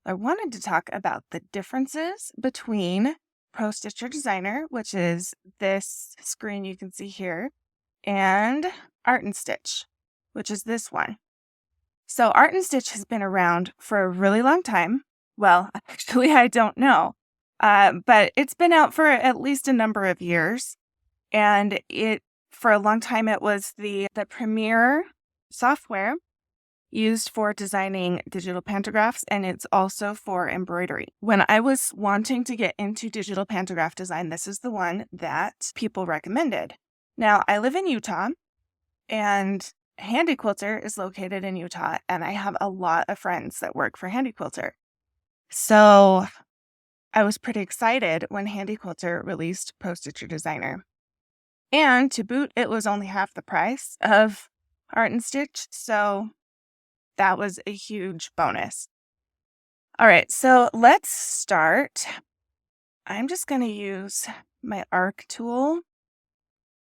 I wanted to talk about the differences between ProStitcher Designer, which is this screen you can see here, and Art and Stitch, which is this one. So Art and Stitch has been around for a really long time. Well, actually, I don't know. But it's been out for at least a number of years. And for a long time, it was the premier software used for designing digital pantographs, and it's also for embroidery. When I was wanting to get into digital pantograph design, this is the one that people recommended. Now, I live in Utah, and Handy Quilter is located in Utah, and I have a lot of friends that work for Handy Quilter. So I was pretty excited when Handy Quilter released ProStitcher Designer. And to boot, it was only half the price of Art and Stitch, so that was a huge bonus. All right, so let's start. I'm just going to use my arc tool,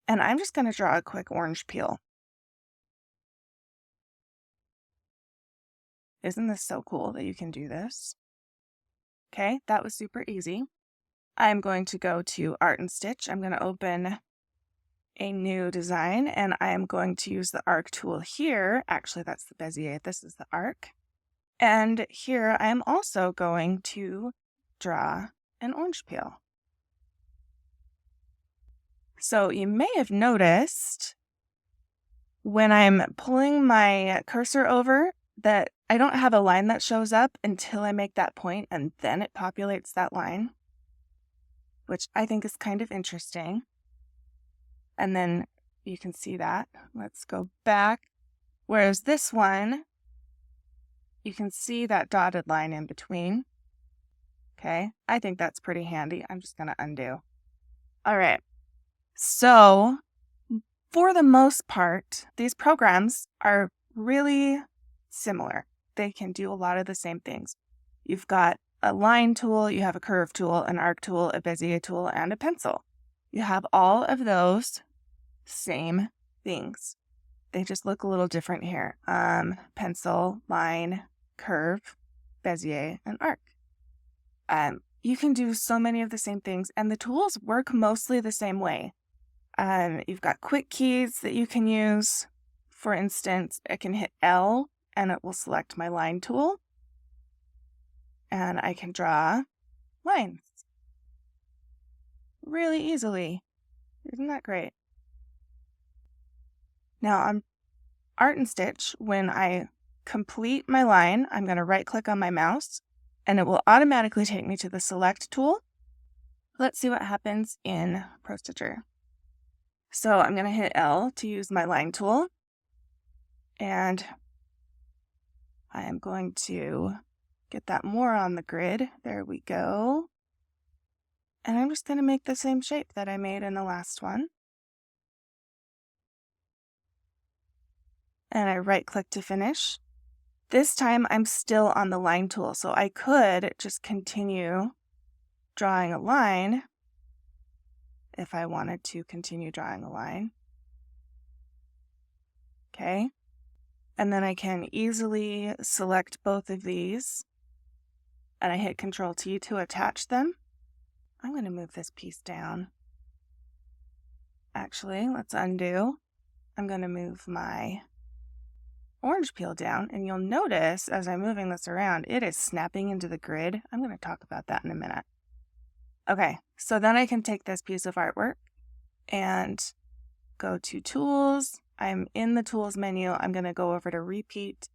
and I'm just going to draw a quick orange peel. Isn't this so cool that you can do this? Okay, that was super easy. I'm going to go to Art and Stitch. I'm going to open a new design, and I am going to use the arc tool here. Actually, that's the Bezier. This is the arc. And here I am also going to draw an orange peel. So you may have noticed when I'm pulling my cursor over that I don't have a line that shows up until I make that point, and then it populates that line, which I think is kind of interesting. And then you can see that. Let's go back. Whereas this one, you can see that dotted line in between. Okay, I think that's pretty handy. I'm just going to undo. All right. So for the most part, these programs are really similar. They can do a lot of the same things. You've got a line tool, you have a curve tool, an arc tool, a Bezier tool, and a pencil. You have all of those same things. They just look a little different here. Pencil, line, curve, Bezier, and arc. You can do so many of the same things, and the tools work mostly the same way. You've got quick keys that you can use. For instance, I can hit L, and it will select my line tool, and I can draw lines really easily. Isn't that great? Now on Art and Stitch, when I complete my line, I'm going to right-click on my mouse, and it will automatically take me to the Select tool. Let's see what happens in ProStitcher. So I'm going to hit L to use my line tool, and I am going to get that more on the grid. There we go. And I'm just going to make the same shape that I made in the last one. And I right-click to finish. This time I'm still on the line tool, so I could just continue drawing a line if I wanted to continue drawing a line. Okay. And then I can easily select both of these, and I hit Control T to attach them. I'm going to move this piece down. Actually, let's undo. I'm going to move my orange peel down, and you'll notice as I'm moving this around, it is snapping into the grid. I'm going to talk about that in a minute. Okay, so then I can take this piece of artwork and go to Tools. I'm in the Tools menu. I'm going to go over to Repeat,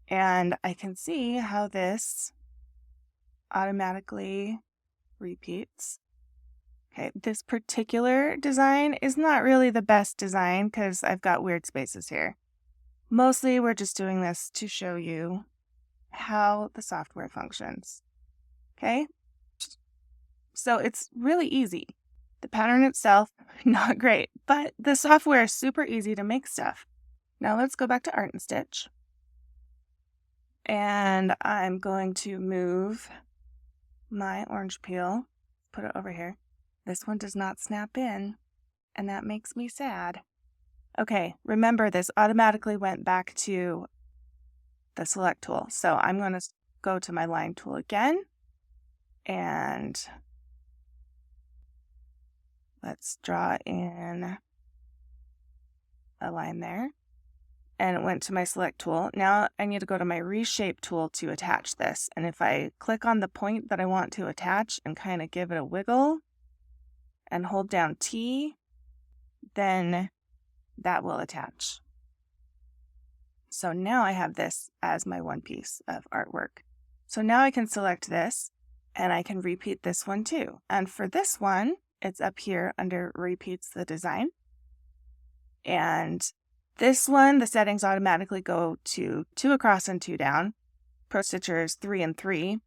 and I can see how this automatically repeats. Okay, this particular design is not really the best design because I've got weird spaces here. Mostly we're just doing this to show you how the software functions. Okay, so it's really easy. The pattern itself, not great, but the software is super easy to make stuff. Now let's go back to Art and Stitch. And I'm going to move my orange peel, put it over here. This one does not snap in, and that makes me sad. Okay, remember this automatically went back to the Select tool. So I'm going to go to my line tool again, and let's draw in a line there. And it went to my select tool. Now I need to go to my reshape tool to attach this. And if I click on the point that I want to attach and kind of give it a wiggle and hold down T, then that will attach. So now I have this as my one piece of artwork. So now I can select this and I can repeat this one too. And for this one, it's up here under repeats the design. And this one, the settings automatically go to 2 across and 2 down. ProStitcher is 3 and 3,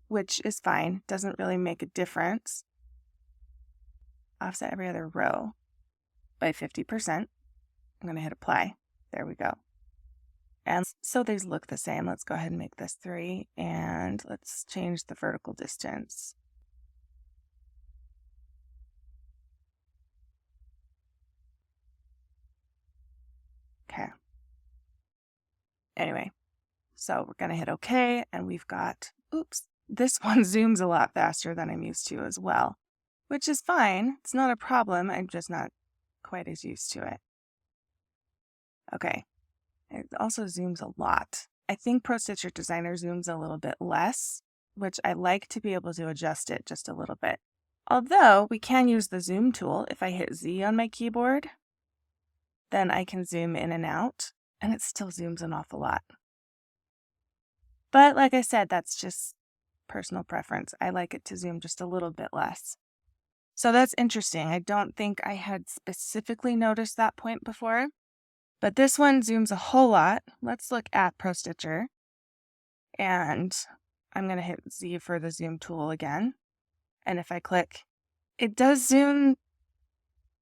which is fine. Doesn't really make a difference. Offset every other row by 50%. I'm going to hit apply. There we go. And so these look the same. Let's go ahead and make this 3, and let's change the vertical distance. Okay. Anyway, so we're going to hit OK, and we've got, oops, this one zooms a lot faster than I'm used to as well, which is fine. It's not a problem. I'm just not quite as used to it. Okay. It also zooms a lot. I think ProStitcher Designer zooms a little bit less, which I like to be able to adjust it just a little bit. Although we can use the zoom tool. If I hit Z on my keyboard, then I can zoom in and out, and it still zooms an awful lot. But like I said, that's just personal preference. I like it to zoom just a little bit less. So that's interesting. I don't think I had specifically noticed that point before, but this one zooms a whole lot. Let's look at ProStitcher, and I'm going to hit Z for the zoom tool again. And if I click, it does zoom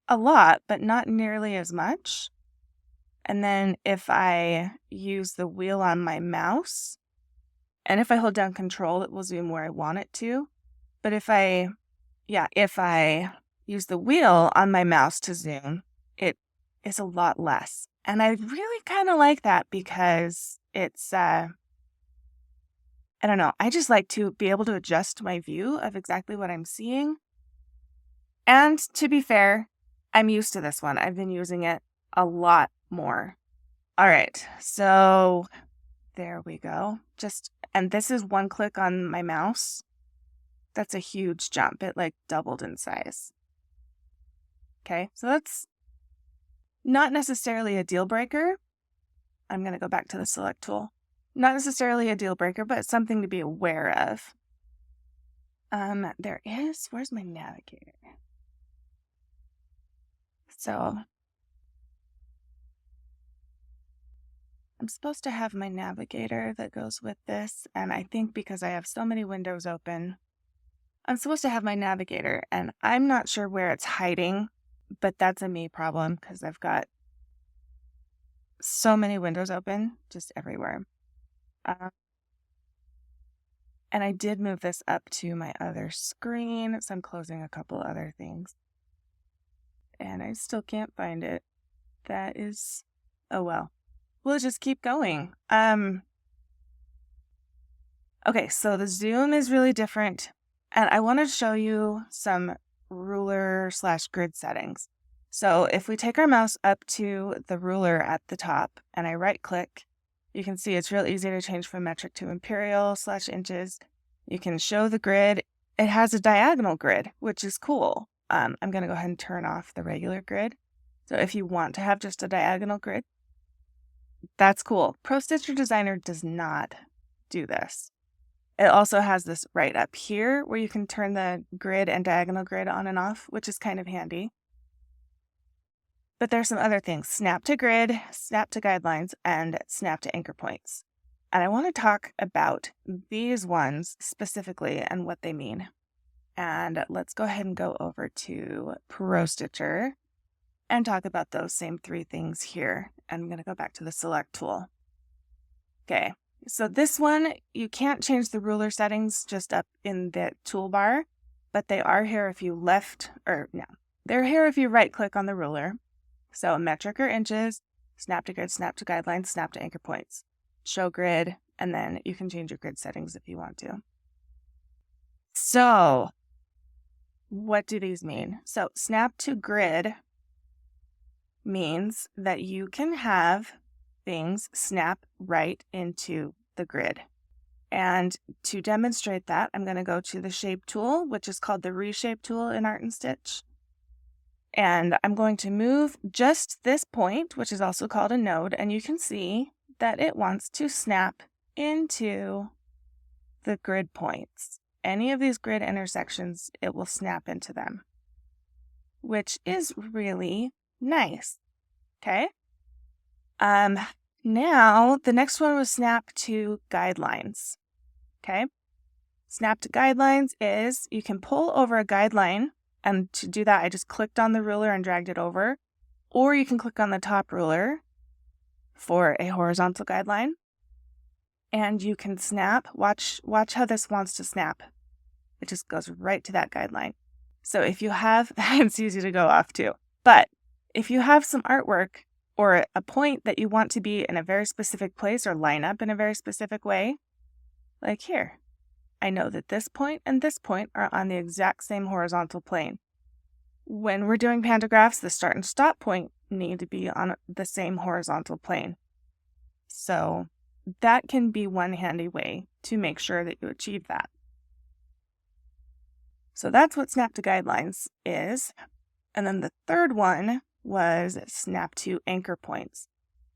a lot, but not nearly as much. And then if I use the wheel on my mouse, and if I hold down Control, it will zoom where I want it to. But if I use the wheel on my mouse to zoom, it is a lot less. And I really kind of like that because it's, I don't know, I just like to be able to adjust my view of exactly what I'm seeing. And to be fair, I'm used to this one. I've been using it a lot more. All right, so there we go. And this is one click on my mouse. That's a huge jump. It like doubled in size. Okay, so that's not necessarily a deal breaker. I'm going to go back to the select tool. Not necessarily a deal breaker, but something to be aware of. Where's my navigator? So I'm supposed to have my navigator that goes with this, and I think because I have so many windows open, I'm supposed to have my navigator, and I'm not sure where it's hiding, but that's a me problem because I've got so many windows open just everywhere. And I did move this up to my other screen, so I'm closing a couple other things. And I still can't find it. That is, oh well. We'll just keep going. Okay, so the zoom is really different. And I want to show you some ruler/grid settings. So if we take our mouse up to the ruler at the top and I right click, you can see it's real easy to change from metric to imperial/inches. You can show the grid. It has a diagonal grid, which is cool. I'm going to go ahead and turn off the regular grid. So if you want to have just a diagonal grid, that's cool. ProStitcher Designer does not do this. It also has this right up here where you can turn the grid and diagonal grid on and off, which is kind of handy. But there's some other things: snap to grid, snap to guidelines, and snap to anchor points. And I want to talk about these ones specifically and what they mean. And let's go ahead and go over to ProStitcher and talk about those same 3 things here. And I'm going to go back to the select tool. Okay, so this one, you can't change the ruler settings just up in the toolbar, but they are here if you they're here if you right click on the ruler. So metric or inches, snap to grid, snap to guidelines, snap to anchor points. Show grid, And then you can change your grid settings if you want to. So what do these mean? So snap to grid means that you can have things snap right into the grid. And to demonstrate that, I'm going to go to the shape tool, which is called the reshape tool in Art and Stitch. And I'm going to move just this point, which is also called a node, and you can see that it wants to snap into the grid points. Any of these grid intersections, it will snap into them, which is really nice. Okay. Now the next one was snap to guidelines. Okay. Snap to guidelines is you can pull over a guideline, and to do that, I just clicked on the ruler and dragged it over, or you can click on the top ruler for a horizontal guideline, and you can snap. Watch how this wants to snap. It just goes right to that guideline. So if you have, it's easy to go off too, but if you have some artwork or a point that you want to be in a very specific place or line up in a very specific way, like here, I know that this point and this point are on the exact same horizontal plane. When we're doing pantographs, the start and stop point need to be on the same horizontal plane. So that can be one handy way to make sure that you achieve that. So that's what snap to guidelines is. And then the third one was snap to anchor points.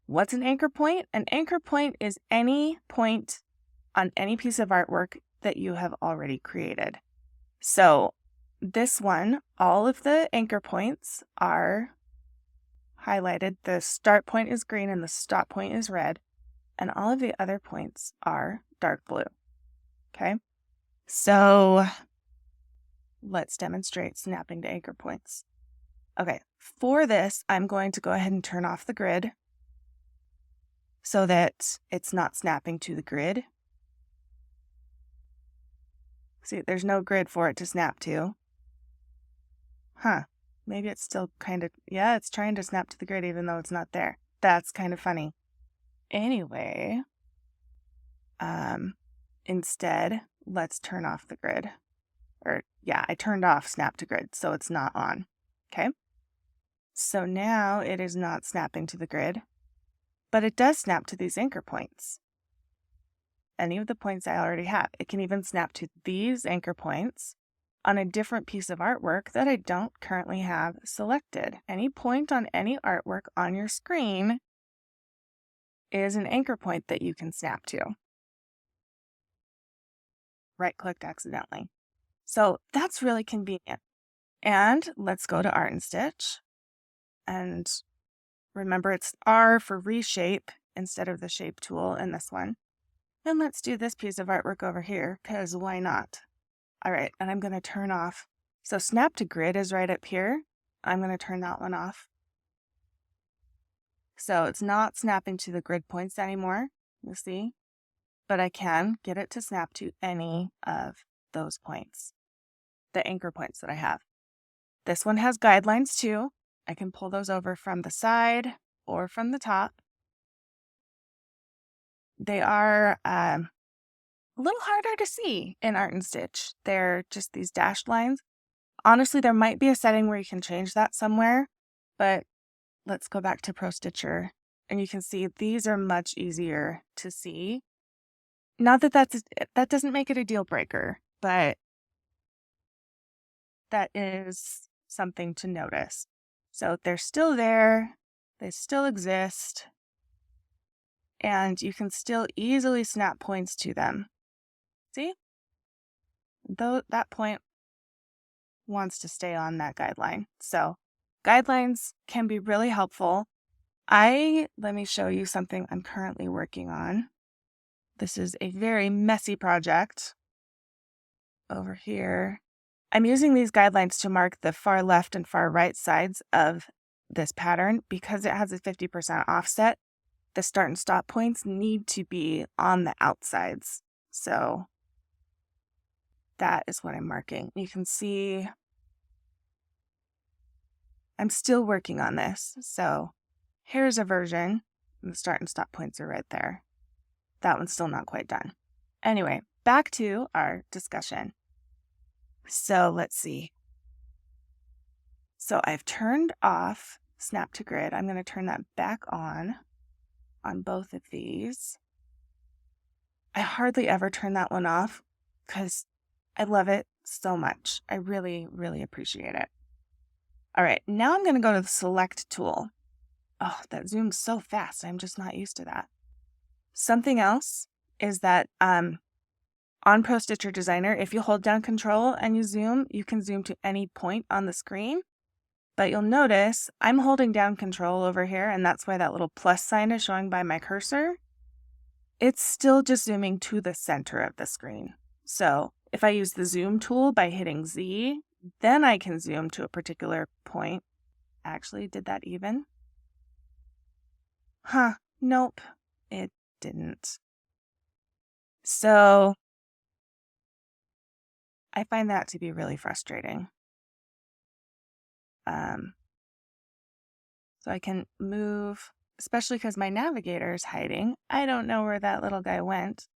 What's an anchor point? An anchor point is any point on any piece of artwork that you have already created. So this one, all of the anchor points are highlighted. The start point is green and the stop point is red. And all of the other points are dark blue. Okay. So let's demonstrate snapping to anchor points. Okay, for this, I'm going to go ahead and turn off the grid so that it's not snapping to the grid. See, there's no grid for it to snap to. Maybe it's still kind of, yeah, it's trying to snap to the grid even though it's not there. That's kind of funny. Anyway, instead, let's turn off the grid. Or yeah, I turned off snap to grid, so it's not on. Okay. So now it is not snapping to the grid, but it does snap to these anchor points. Any of the points I already have. It can even snap to these anchor points on a different piece of artwork that I don't currently have selected. Any point on any artwork on your screen is an anchor point that you can snap to. Right-clicked accidentally. So that's really convenient. And let's go to Art and Stitch. And remember, it's R for reshape instead of the shape tool in this one. And let's do this piece of artwork over here, because why not? All right, and I'm going to turn off. So snap to grid is right up here. I'm going to turn that one off. So it's not snapping to the grid points anymore, you see? But I can get it to snap to any of those points, the anchor points that I have. This one has guidelines too. I can pull those over from the side or from the top. They are a little harder to see in Art and Stitch. They're just these dashed lines. Honestly, there might be a setting where you can change that somewhere, but let's go back to ProStitcher, and you can see these are much easier to see. Not that that doesn't make it a deal breaker, but that is something to notice. So they're still there, they still exist, and you can still easily snap points to them. See? Though that point wants to stay on that guideline. So guidelines can be really helpful. Let me show you something I'm currently working on. This is a very messy project over here. I'm using these guidelines to mark the far left and far right sides of this pattern. Because it has a 50% offset, the start and stop points need to be on the outsides. So that is what I'm marking. You can see I'm still working on this. So here's a version, and the start and stop points are right there. that one's still not quite done. Anyway, back to our discussion. So let's see. So I've turned off Snap to Grid. I'm going to turn that back on both of these. I hardly ever turn that one off because I love it so much. I really, really appreciate it. All right, now I'm going to go to the Select tool. Oh, that zooms so fast. I'm just not used to that. Something else is that on ProStitcher Designer, if you hold down Control and you can zoom to any point on the screen. But you'll notice I'm holding down Control over here, and that's why that little plus sign is showing by my cursor. It's still just zooming to the center of the screen. So if I use the Zoom tool by hitting Z, then I can zoom to a particular point. Actually, did that even? Huh, nope, it didn't. So I find that to be really frustrating. So I can move, especially because my navigator is hiding. I don't know where that little guy went.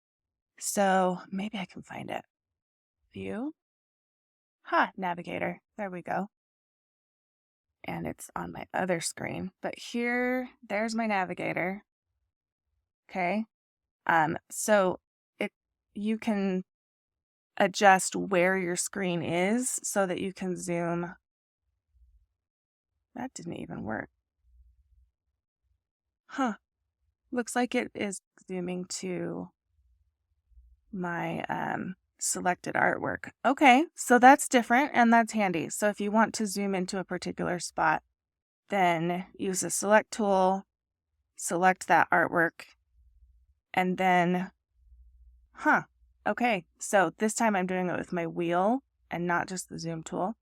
So maybe I can find it. View. Navigator. There we go. And it's on my other screen. But there's my navigator. Okay. So you can adjust where your screen is so that you can zoom. That didn't even work. Looks like it is zooming to my selected artwork. Okay, so that's different and that's handy. So if you want to zoom into a particular spot, then use the Select tool, select that artwork, and then, okay, so this time I'm doing it with my wheel and not just the zoom tool.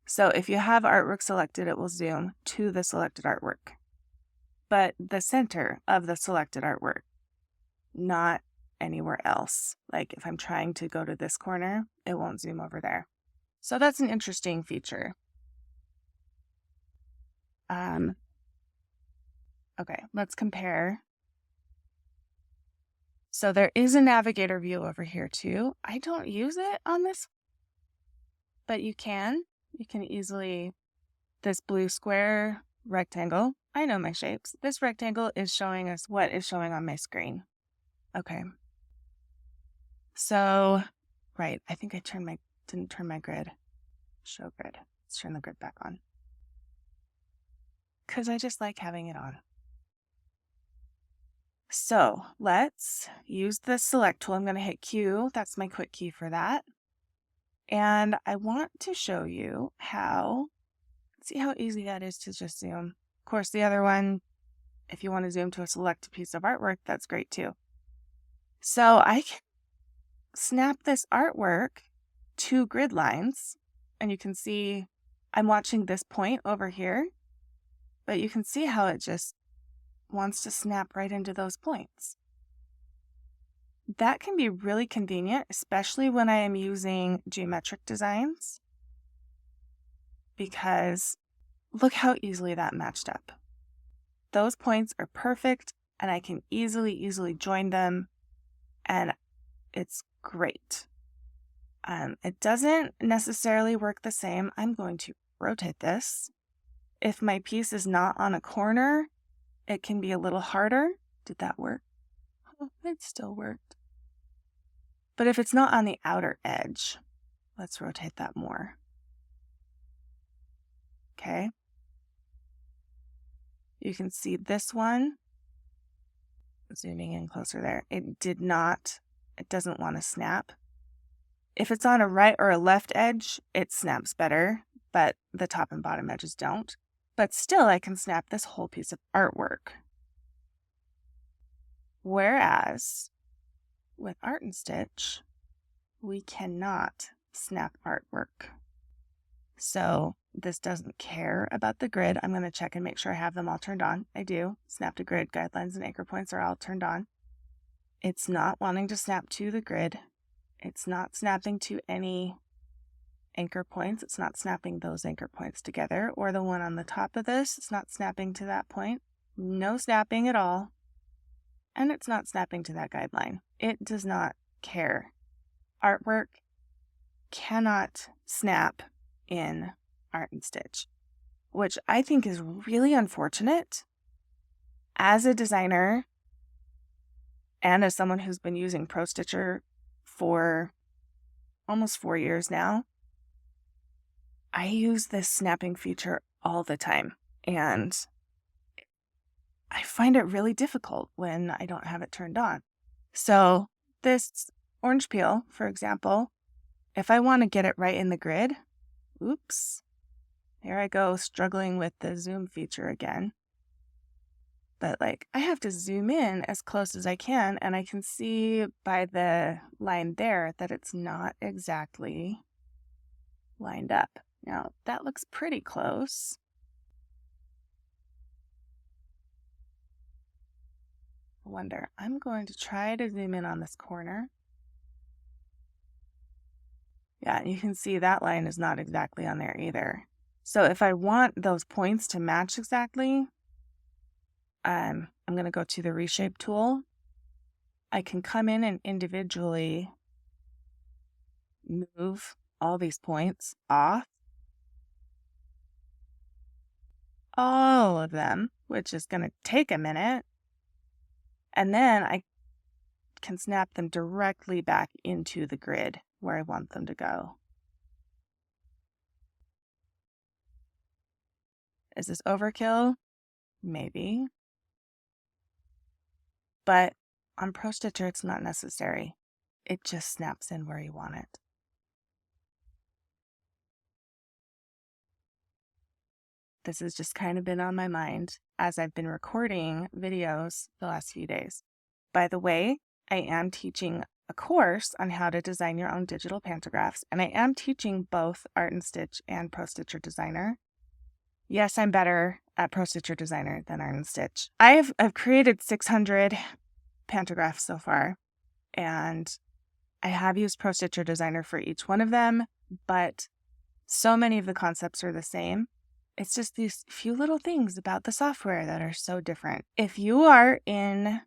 So if you have artwork selected, it will zoom to the selected artwork, but the center of the selected artwork, not anywhere else. Like if I'm trying to go to this corner, it won't zoom over there. So that's an interesting feature. Okay, let's compare. So there is a navigator view over here too. I don't use it on this, but you can. You can easily, this blue square rectangle, I know my shapes. This rectangle is showing us what is showing on my screen. Okay. So, right, I think I didn't turn my grid. Show grid. Let's turn the grid back on. Because I just like having it on. So let's use the Select tool. I'm going to hit Q. That's my quick key for that. And I want to show you see how easy that is to just zoom. Of course, the other one, if you want to zoom to a select piece of artwork, that's great too. So I can snap this artwork to grid lines, and you can see I'm watching this point over here, but you can see how it just wants to snap right into those points. That can be really convenient, especially when I am using geometric designs, because look how easily that matched up. Those points are perfect, and I can easily join them, and it's great. It doesn't necessarily work the same. I'm going to rotate this. If my piece is not on a corner, it can be a little harder. Did that work? Oh, it still worked. But if it's not on the outer edge, let's rotate that more. Okay. You can see this one, zooming in closer there. It doesn't want to snap. If it's on a right or a left edge, it snaps better, but the top and bottom edges don't. But still, I can snap this whole piece of artwork. Whereas with Art and Stitch, we cannot snap artwork. So this doesn't care about the grid. I'm going to check and make sure I have them all turned on. I do. Snap to grid, guidelines, and anchor points are all turned on. It's not wanting to snap to the grid. It's not snapping to any anchor points. It's not snapping those anchor points together, or the one on the top of this. It's not snapping to that point. No snapping at all. and it's not snapping to that guideline. It does not care. Artwork cannot snap in Art and Stitch, which I think is really unfortunate. As a designer and as someone who's been using ProStitcher for almost 4 years now, I use this snapping feature all the time, and I find it really difficult when I don't have it turned on. So this orange peel, for example, if I want to get it right in the grid, oops, here I go struggling with the zoom feature again. But I have to zoom in as close as I can, and I can see by the line there that it's not exactly lined up. Now, that looks pretty close. I wonder, I'm going to try to zoom in on this corner. Yeah, you can see that line is not exactly on there either. So if I want those points to match exactly, I'm going to go to the reshape tool. I can come in and individually move all these points off. All of them, which is going to take a minute. And then I can snap them directly back into the grid where I want them to go. Is this overkill? Maybe. But on ProStitcher, it's not necessary. It just snaps in where you want it. This has just kind of been on my mind as I've been recording videos the last few days. By the way, I am teaching a course on how to design your own digital pantographs, and I am teaching both Art and Stitch and ProStitcher Designer. Yes, I'm better at ProStitcher Designer than Art and Stitch. I've created 600 pantographs so far, and I have used ProStitcher Designer for each one of them, but so many of the concepts are the same. It's just these few little things about the software that are so different. If you are in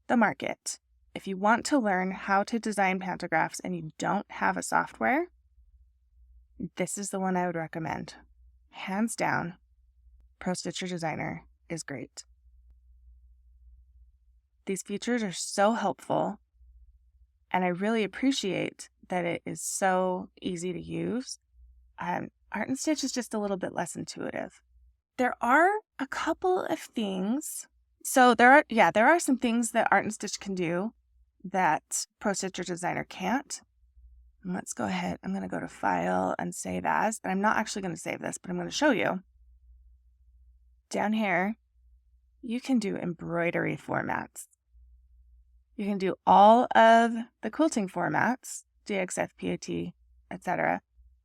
the market, if you want to learn how to design pantographs and you don't have a software, this is the one I would recommend. Hands down, ProStitcher Designer is great. These features are so helpful, and I really appreciate that it is so easy to use. Art and Stitch is just a little bit less intuitive. There are a couple of things. So there are some things that Art and Stitch can do that ProStitcher Designer can't. And let's go ahead. I'm going to go to File and Save As. And I'm not actually going to save this, but I'm going to show you. Down here, you can do embroidery formats. You can do all of the quilting formats, DXF, PAT, etc.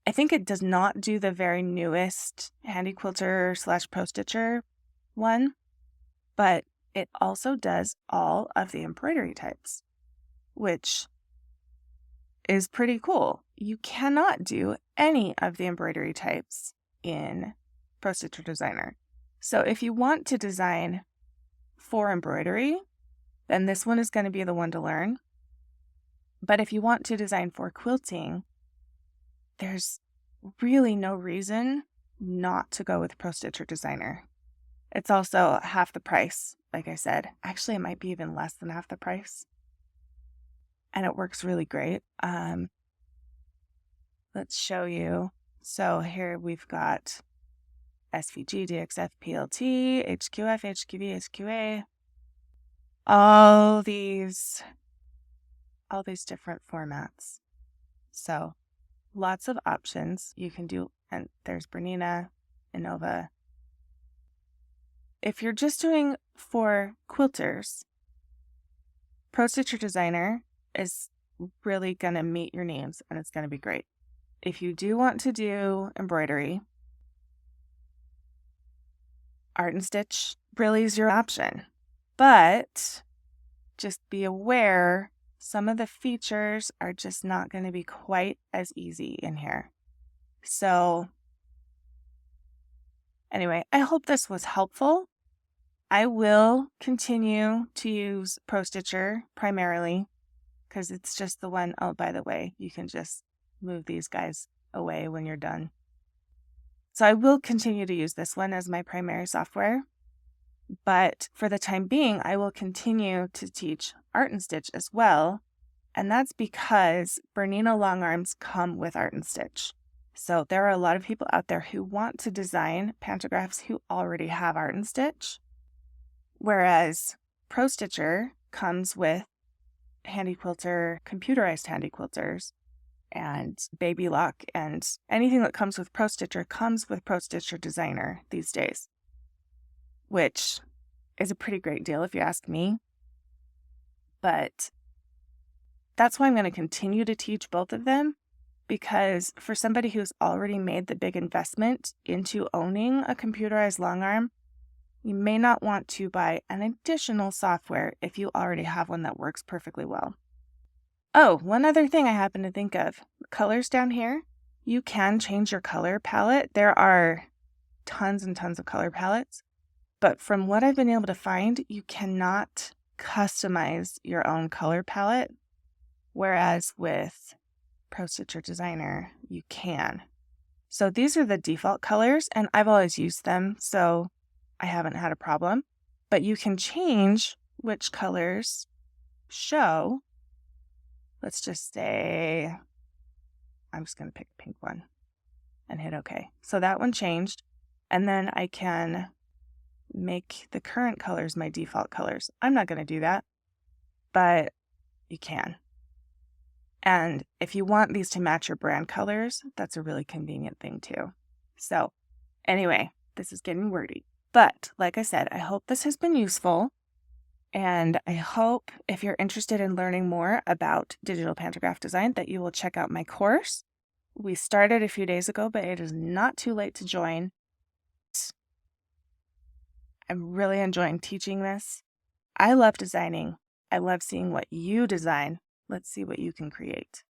I think it does not do the very newest Handy Quilter / ProStitcher one, but it also does all of the embroidery types, which is pretty cool. You cannot do any of the embroidery types in ProStitcher Designer. So if you want to design for embroidery, then this one is going to be the one to learn. But if you want to design for quilting, there's really no reason not to go with ProStitcher Designer. It's also half the price, like I said. Actually, it might be even less than half the price. And it works really great. Let's show you. So here we've got SVG, DXF, PLT, HQF, HQV, HQA. All these different formats. So lots of options you can do. And there's Bernina, Innova. If you're just doing for quilters, ProStitcher Designer is really going to meet your needs, and it's going to be great. If you do want to do embroidery, Art and Stitch really is your option. But just be aware, some of the features are just not going to be quite as easy in here. So anyway, I hope this was helpful. I will continue to use ProStitcher primarily because it's just the one. Oh, by the way, you can just move these guys away when you're done. So I will continue to use this one as my primary software, but for the time being, I will continue to teach Art and Stitch as well, and that's because Bernina long arms come with Art and Stitch. So there are a lot of people out there who want to design pantographs who already have Art and Stitch, whereas ProStitcher comes with Handy Quilter, computerized Handy Quilters, and Baby Lock, and anything that comes with ProStitcher comes with ProStitcher Designer these days, which is a pretty great deal if you ask me. But that's why I'm going to continue to teach both of them, because for somebody who's already made the big investment into owning a computerized long arm, you may not want to buy an additional software if you already have one that works perfectly well. Oh, one other thing I happen to think of. Colors down here, you can change your color palette. There are tons and tons of color palettes, but from what I've been able to find, you cannot customize your own color palette, whereas with ProStitcher Designer, you can. So these are the default colors, and I've always used them, so I haven't had a problem. But you can change which colors show. Let's just say, I'm just going to pick a pink one and hit OK. So that one changed. And then I can make the current colors my default colors. I'm not going to do that, but you can. And if you want these to match your brand colors, that's a really convenient thing too. So anyway, this is getting wordy. But like I said, I hope this has been useful. And I hope if you're interested in learning more about digital pantograph design that you will check out my course. We started a few days ago, but it is not too late to join. I'm really enjoying teaching this. I love designing. I love seeing what you design. Let's see what you can create.